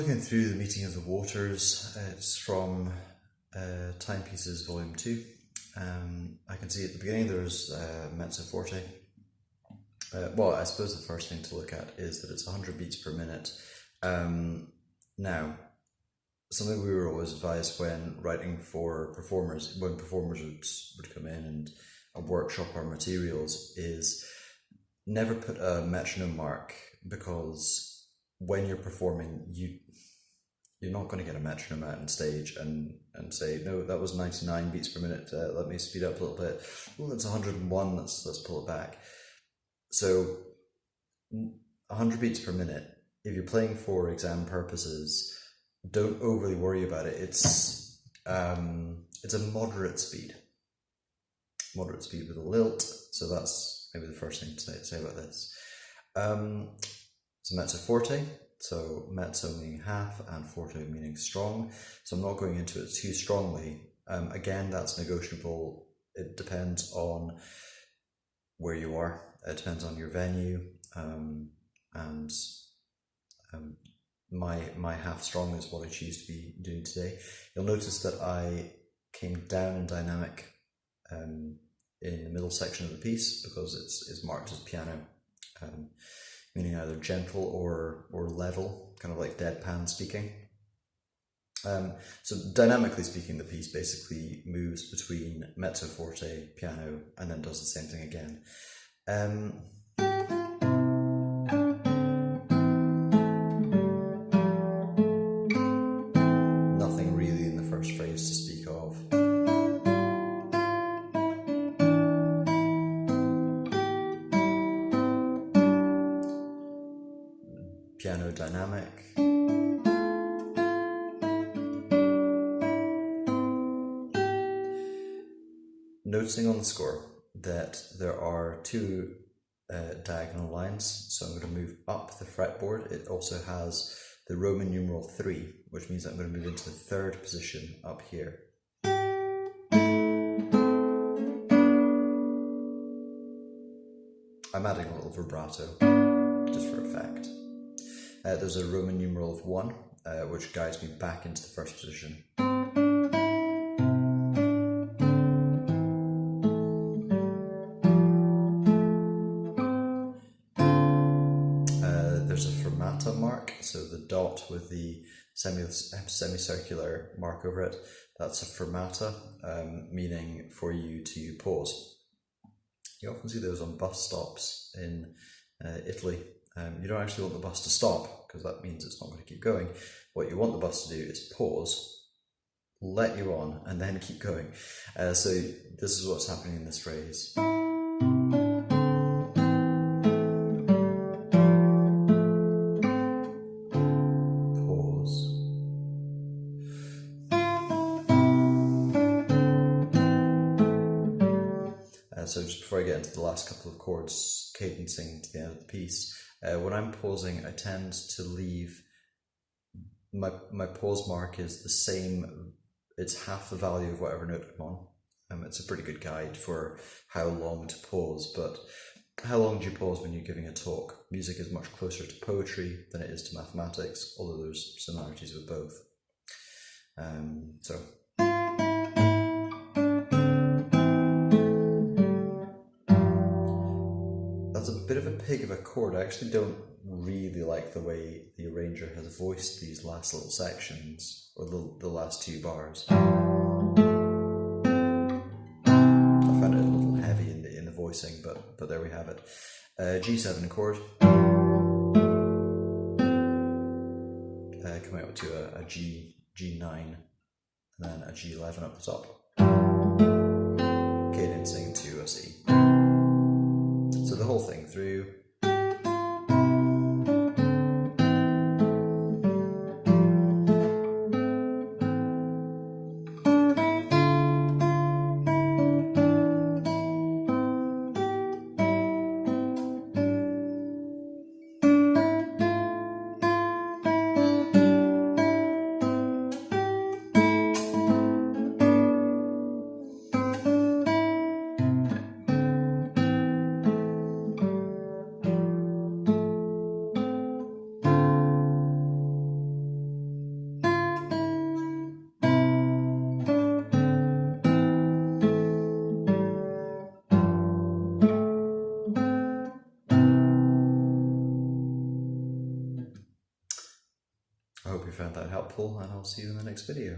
looking through the Meeting of the Waters. It's from Timepieces Volume 2. I can see at the beginning there's mezzo forte. Well, I suppose the first thing to look at is that it's 100 beats per minute. Now, something we were always advised when writing for performers, when performers would come in and workshop our materials, is never put a metronome mark, because when you're performing, you're not going to get a metronome out on stage and say, no, that was 99 beats per minute, let me speed up a little bit. Oh, that's 101, let's pull it back. So 100 beats per minute, if you're playing for exam purposes, don't overly worry about it. It's a moderate speed with a lilt. So that's maybe the first thing to say about this. It's mezzo forte, so mezzo meaning half and forte meaning strong. So I'm not going into it too strongly. Again, that's negotiable. It depends on where you are. It depends on your venue, and my half strong is what I choose to be doing today. You'll notice that I came down in dynamic in the middle section of the piece, because it's marked as piano, meaning either gentle or level, kind of like deadpan speaking. So dynamically speaking, the piece basically moves between mezzo forte, piano, and then does the same thing again. Nothing really in the first phrase to speak of. Piano dynamic. Noticing on the score that there are two diagonal lines, so I'm going to move up the fretboard. It also has the Roman numeral 3, which means I'm going to move into the third position up here. I'm adding a little vibrato, just for effect. There's a Roman numeral of 1, which guides me back into the first position. There's a fermata mark, so the dot with the semicircular mark over it, that's a fermata, meaning for you to pause. You often see those on bus stops in Italy. You don't actually want the bus to stop, because that means it's not going to keep going. What you want the bus to do is pause, let you on, and then keep going. So this is what's happening in this phrase. So just before I get into the last couple of chords cadencing to the end of the piece, when I'm pausing, I tend to leave my pause mark is the same. It's half the value of whatever note I'm on. It's a pretty good guide for how long to pause, but how long do you pause when you're giving a talk? Music is much closer to poetry than it is to mathematics, although there's similarities with both. So. That's a bit of a pig of a chord. I actually don't really like the way the arranger has voiced these last little sections, or the last 2 bars. I found it a little heavy in the voicing, but there we have it. G7 chord. Coming up to a G9, and then a G11 up the top. Cadencing to a C. So the whole thing through. I hope you found that helpful, and I'll see you in the next video.